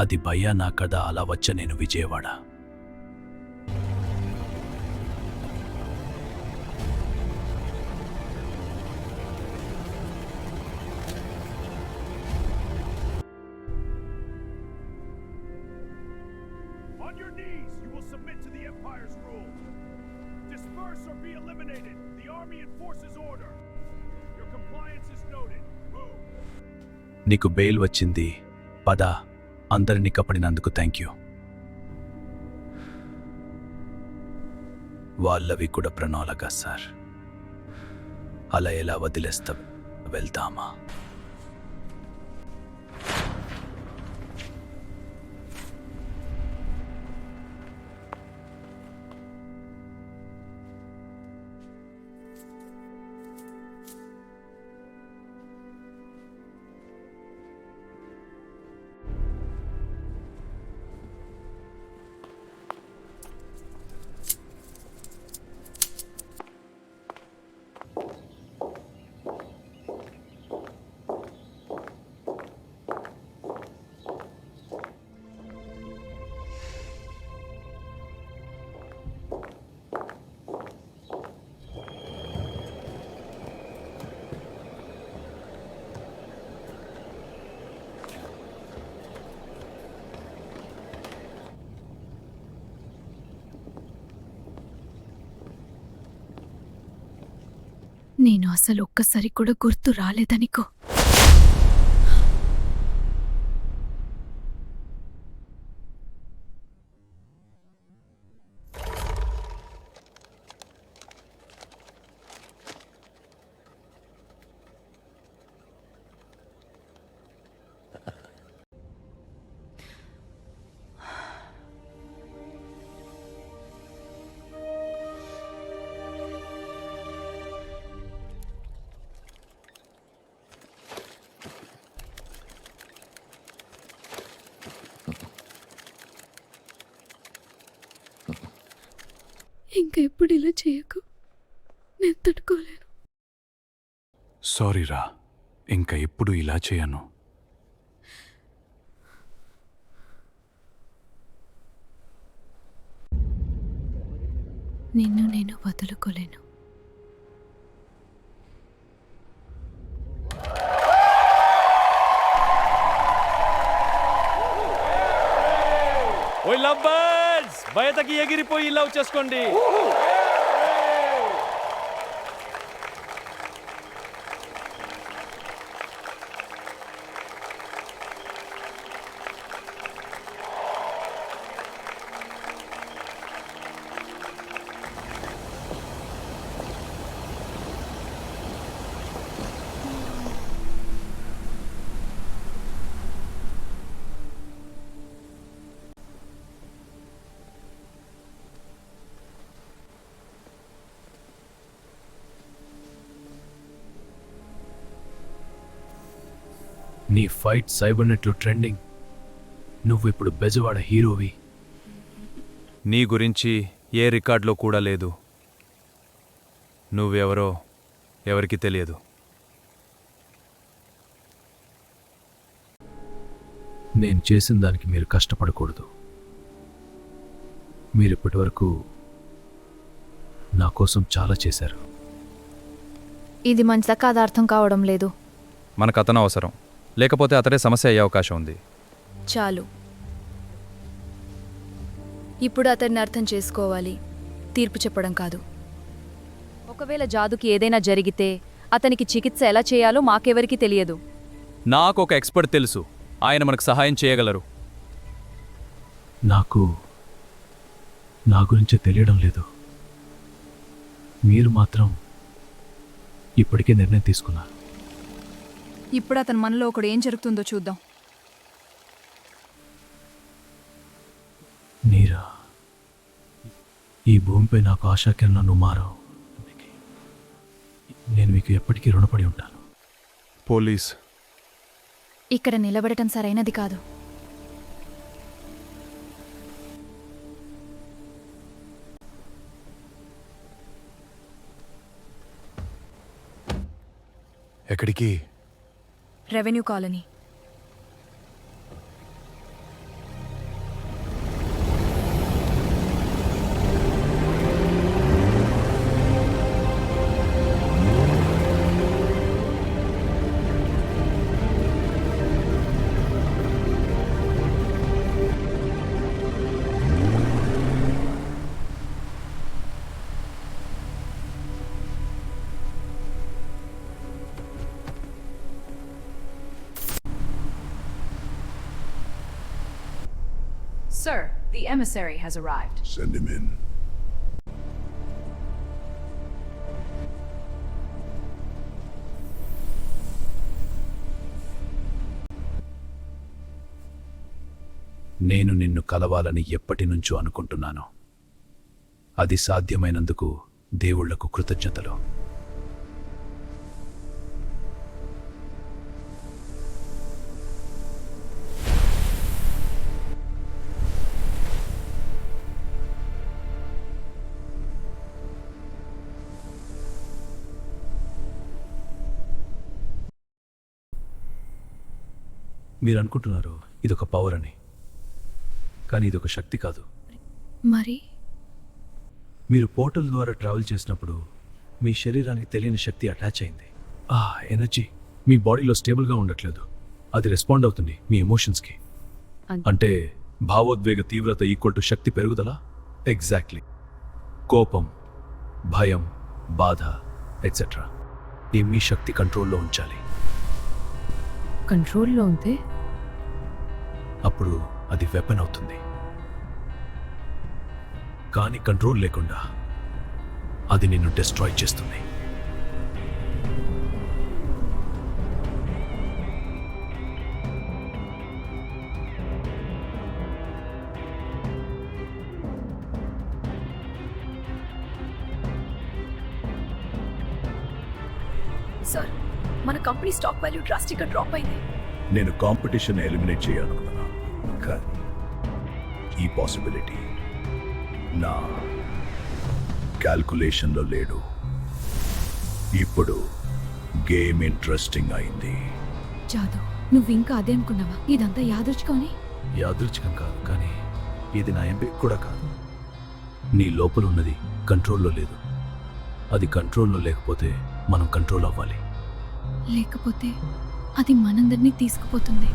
అది భయ్యా కదా అలా వచ్చ నేను Vijayawada. On your knees, you will submit to the Empire's rule. Disperse or be eliminated. The army enforces order. Your compliance is noted. Move. నీకు bail వచ్చింది. పద. అందరినీ కప్పడినందుకు థ్యాంక్ యూ. వాళ్ళవి కూడా ప్రణాళిక సార్. అలా ఎలా వదిలేస్తా? వెళ్తామా? నేను అసలు ఒక్కసారి కూడా గుర్తు రాలేదనికో. ఇంకా ఎప్పుడు ఇలా చేయకు, నేను తట్టుకోలేను. సారీరా, ఇంకా ఎప్పుడు ఇలా చేయను. నిన్ను నేను వదులుకోలేను. ఓయ్ లవ్బర్డ్స్, బయటకి ఎగిరిపోయి లవ్ చేసుకోండి. నీ ఫైట్ సైబర్నెట్లో ట్రెండింగ్. నువ్వు ఇప్పుడు బెజవాడ హీరోవి. నీ గురించి ఏ రికార్డులో కూడా లేదు. నువ్వెవరో ఎవరికి తెలియదు. నేను చేసిన దానికి మీరు కష్టపడకూడదు. మీరు ఇప్పటి వరకు నా కోసం చాలా చేశారు. ఇది మంచిదా కాదా అర్థం కావడం లేదు. మనకు అతను అవసరం, లేకపోతే అతడే సమస్య అయ్యే అవకాశం ఉంది. చాలు, ఇప్పుడు అతన్ని అర్థం చేసుకోవాలి, తీర్పు చెప్పడం కాదు. ఒకవేళ జాదుకి ఏదైనా జరిగితే అతనికి చికిత్స ఎలా చేయాలో మాకెవరికి తెలియదు. నాకు ఒక ఎక్స్పర్ట్ తెలుసు, ఆయన మనకు సహాయం చేయగలరు. నాకు నా గురించి తెలియడం లేదు. మీరు మాత్రం ఇప్పటికే నిర్ణయం తీసుకున్నారు. ఇప్పుడు అతని మనలో ఒకడు ఏం జరుగుతుందో చూద్దాం. నీరా, ఈ భూమిపై నాకు ఆశాకిరణం నువ్వు మారావు. నేను మీకు ఎప్పటికీ రుణపడి ఉంటాను. పోలీస్ ఇక్కడ నిలబడటం సరైనది కాదు. ఎక్కడికి? Revenue colony. Sir, the emissary has arrived. Send him in. నేను నిన్ను కలవాలని ఎప్పటి నుంచో అనుకుంటున్నాను. అది సాధ్యమైనందుకు దేవుళ్లకు కృతజ్ఞతలు. మీరు అనుకుంటున్నారు ఇదొక పవర్ అని, కానీ ఇదొక శక్తి కాదు. మరి మీరు పోర్టల్ ద్వారా ట్రావెల్ చేసినప్పుడు మీ శరీరానికి తెలియని శక్తి అటాచ్ అయింది. ఆ ఎనర్జీ మీ బాడీలో స్టేబుల్గా ఉండట్లేదు. అది రెస్పాండ్ అవుతుంది మీ ఎమోషన్స్కి. అంటే భావోద్వేగ తీవ్రత ఈక్వల్ టు శక్తి పెరుగుదల. ఎగ్జాక్ట్లీ. కోపం, భయం, బాధ ఎట్సెట్రా ఈ మీ శక్తి కంట్రోల్లో ఉంచాలి. కంట్రోల్లో ఉంటే అప్పుడు అది వెపన్ అవుతుంది. కానీ కంట్రోల్ లేకుండా అది నిన్ను డిస్ట్రాయ్ చేస్తుంది. సార్, మన కంపెనీ స్టాక్ వాల్యూ డ్రాస్టిక్గా డ్రాప్ అయింది. నేను కాంపిటీషన్ ఎలిమినేట్ చేయాలనుకున్నాను, కానీ ఈ పాసిబిలిటీ నా క్యాల్కులేషన్లో లేడు. ఇప్పుడు గేమ్ ఇంట్రెస్టింగ్ అయింది. జాదు, నువ్వు ఇంకా అదే అనుకున్నావా? ఇదంతా యాదృచ్ఛికమని? యాదృచ్ఛికం కాదు, కానీ ఇది నా ఎంపిక కూడా కాదు. నీ లోపల ఉన్నది కంట్రోల్లో లేదు. అది కంట్రోల్లో లేకపోతే మనం కంట్రోల్ అవ్వాలి. లేకపోతే అది మనందరినీ తీసుకుపోతుంది.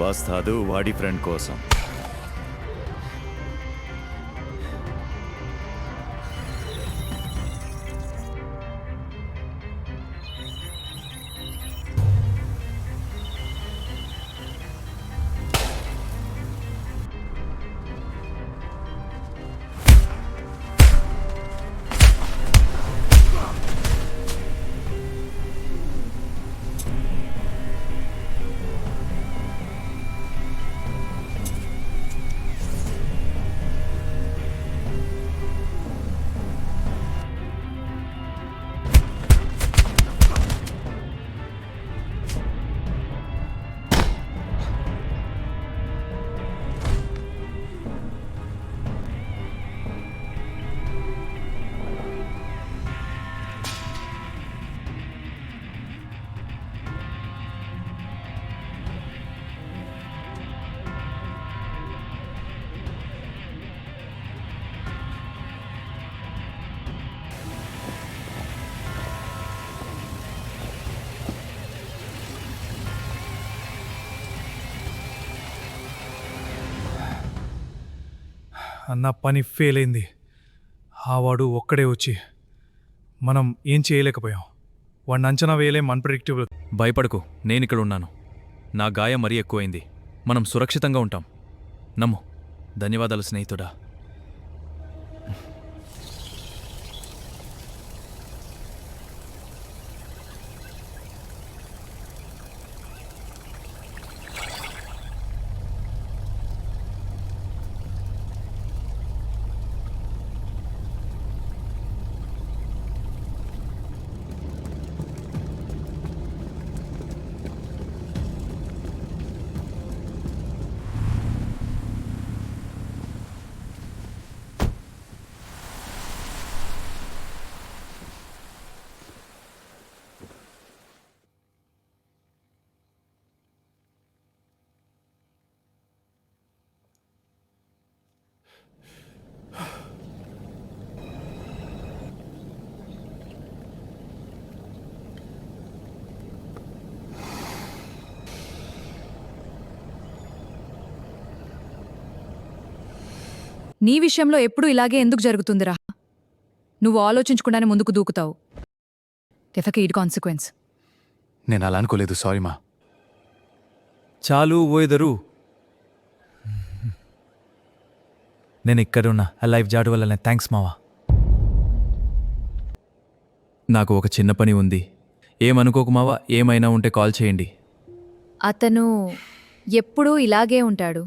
వస్తాదు వాడి ఫ్రెండ్ కోసం. అన్న పని ఫెయిల్ అయింది. ఆ వాడు ఒక్కడే వచ్చి మనం ఏం చేయలేకపోయాం. వాడిని అంచనా వేయలేం, అన్ప్రెడిక్టబుల్. భయపడకు, నేనిక్కడ ఉన్నాను. నా గాయం మరీ ఎక్కువైంది. మనం సురక్షితంగా ఉంటాం. నమ్ము. ధన్యవాదాలు స్నేహితుడా. నీ విషయంలో ఎప్పుడూ ఇలాగే ఎందుకు జరుగుతుందిరా? నువ్వు ఆలోచించకుండానే ముందుకు దూకుతావు. డెఫికెట్ కాన్సిక్వెన్స్. నేను అలా అనుకోలేదు, సారీ మా. చాలు ఓయదరు. నేను ఇక్కడున్నా ఆ లైఫ్ జాడు వల్లనే. థ్యాంక్స్ మావా. నాకు ఒక చిన్న పని ఉంది. ఏమనుకోకు మావా, ఏమైనా ఉంటే కాల్ చేయండి. అతను ఎప్పుడూ ఇలాగే ఉంటాడు.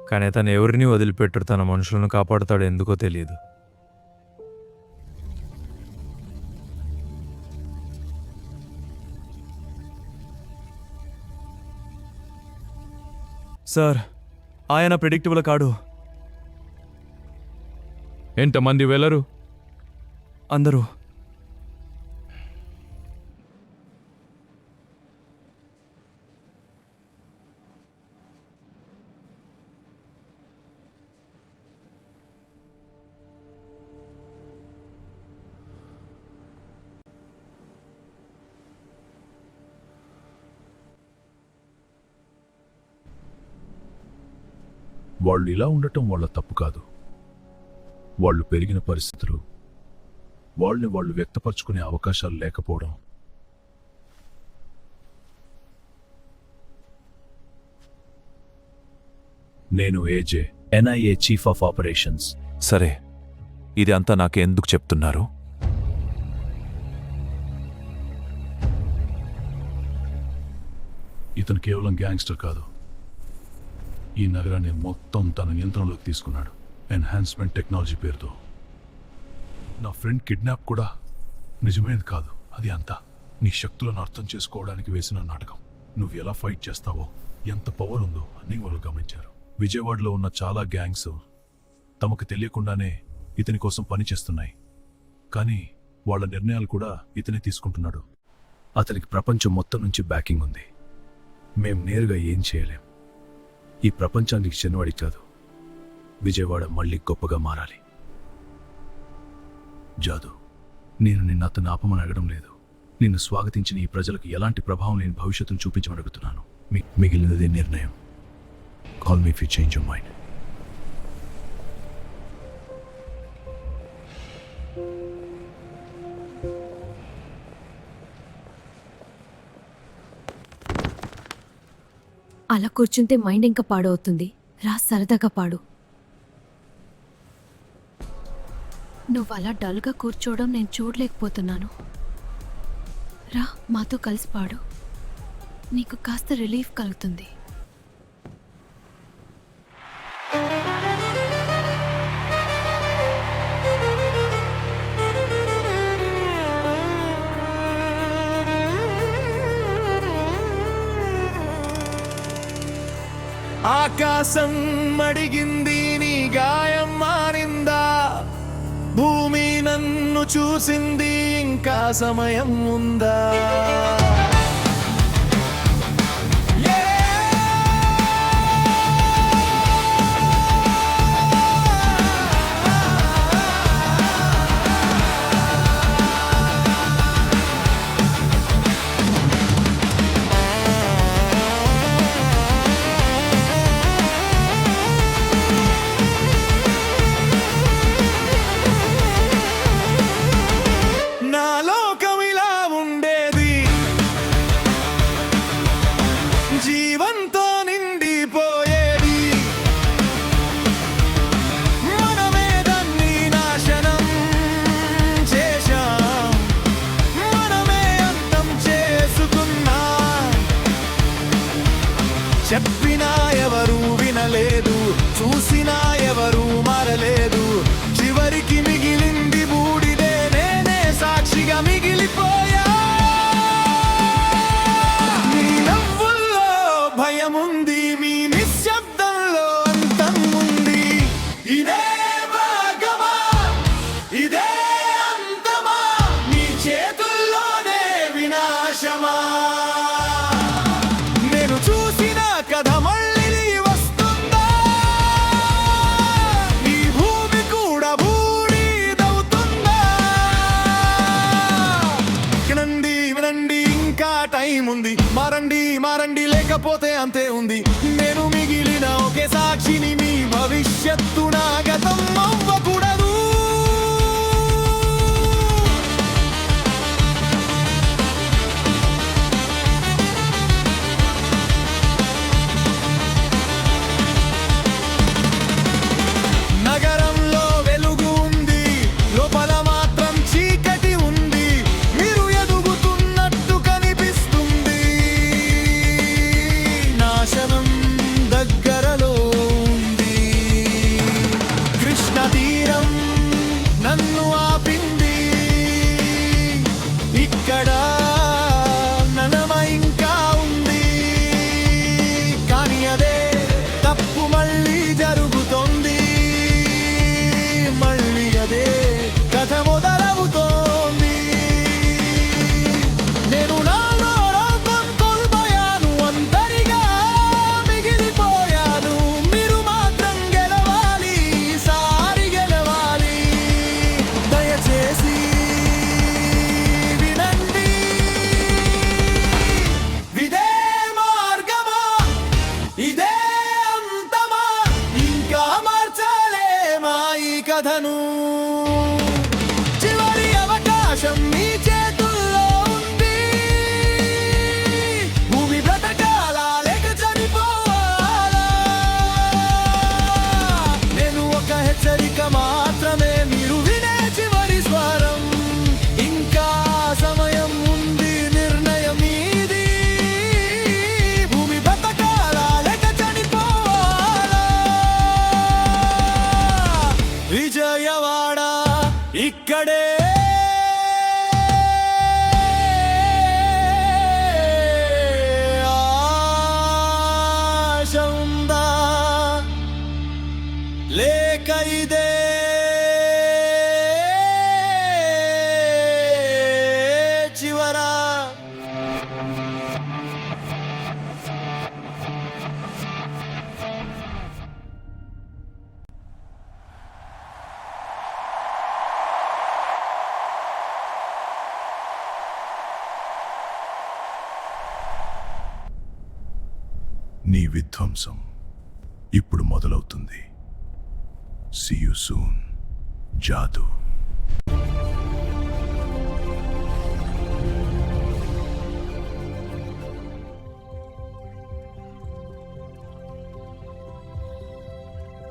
కానీ తను ఎవరిని వదిలిపెట్టడు, తన మనుషులను కాపాడుతాడు, ఎందుకో తెలియదు. సార్, ఆయన ప్రిడిక్టబుల్ కాడు. ఎంతమంది వెళ్ళరు? అందరూ వాళ్ళు ఇలా ఉండటం వాళ్ళ తప్పు కాదు. వాళ్ళు పెరిగిన పరిస్థితులు, వాళ్ళని వాళ్ళు వ్యక్తపరచుకునే అవకాశాలు లేకపోవడం. నేను ఏజే, NIA చీఫ్ ఆఫ్ ఆపరేషన్స్. సరే, ఇది అంతా నాకెందుకు చెప్తున్నారు? ఇతను కేవలం గ్యాంగ్స్టర్ కాదు, ఈ నగరాన్ని మొత్తం తన నియంత్రణలోకి తీసుకున్నాడు ఎన్హాన్స్మెంట్ టెక్నాలజీ పేరుతో. నా ఫ్రెండ్ కిడ్నాప్ కూడా నిజమైనది కాదు. అది అంతా నీ శక్తులను అర్థం చేసుకోవడానికి వేసిన నాటకం. నువ్వు ఎలా ఫైట్ చేస్తావో, ఎంత పవర్ ఉందో అన్నీ వాళ్ళు గమనించారు. విజయవాడలో ఉన్న చాలా గ్యాంగ్స్ తమకు తెలియకుండానే ఇతని కోసం పనిచేస్తున్నాయి. కానీ వాళ్ళ నిర్ణయాలు కూడా ఇతనే తీసుకుంటున్నాడు. అతనికి ప్రపంచం మొత్తం నుంచి బ్యాకింగ్ ఉంది. మేం నేరుగా ఏం చేయలేం. ఈ ప్రపంచానికి చెన్నవాడి కాదు, విజయవాడ మళ్ళీ గొప్పగా మారాలి. జాదు, నేను నిన్ను అతను ఆపమని అడగడం లేదు. నిన్ను స్వాగతించిన ఈ ప్రజలకు ఎలాంటి ప్రభావం లేని భవిష్యత్తును చూపించమని అడుగుతున్నాను. మిగిలినది నిర్ణయం. Call me if you change your mind. అలా కూర్చుంటే మైండ్ ఇంకా పాడవుతుంది. రా, సరదాగా పాడు. నువ్వు అలా డల్గా కూర్చోవడం నేను చూడలేకపోతున్నాను. రా, మాతో కలిసి పాడు. నీకు కాస్త రిలీఫ్ కలుగుతుంది. ఆకాశం అడిగింది నీ గాయం మారిందా, భూమి నన్ను చూసింది ఇంకా సమయం ఉందా. చెప్పినా ఎవరు వినలేదు, చూసినా ఎవరు మారలేదు. చివరికి మిగిలింది బూడిదే, నేనే సాక్షిగా మిగిలిపోయా. మీ నవ్వుల్లో భయముంది, మీ నిశ్శబ్దంలో అంతం ఉంది. ఇదే భాగమా, ఇదే అంతమా, మీ చేతుల్లోనే వినాశమా. నేను చూసిన కథ మళ్ళీ వస్తుందా, ఈ భూమి కూడా బూడిదవుతుందా. వినండి వినండి, ఇంకా టైం ఉంది. మారండి మారండి, లేకపోతే అంతే ఉంది. నేను మిగిలిన ఒకే సాక్షిని, మీ భవి కథను చివరి అవకాశం మీ చేతుల్లో ఉంది భూమి బ్రతకాలా లేక చనిపోవాలా నేను ఒక హెచ్చరిక మాత్రమే మీరు వినే చివరి స్వరం ఇంకా సమయం ఉంది నిర్ణయం మీది భూమి బ్రతకాలా లేక చనిపోవాలా విజయవాడ ఇక్కడే ఆశ ఉందా లేక ఇదే చివరా నీ విధ్వంసం ఇప్పుడు మొదలవుతుంది. See you soon, జాదు.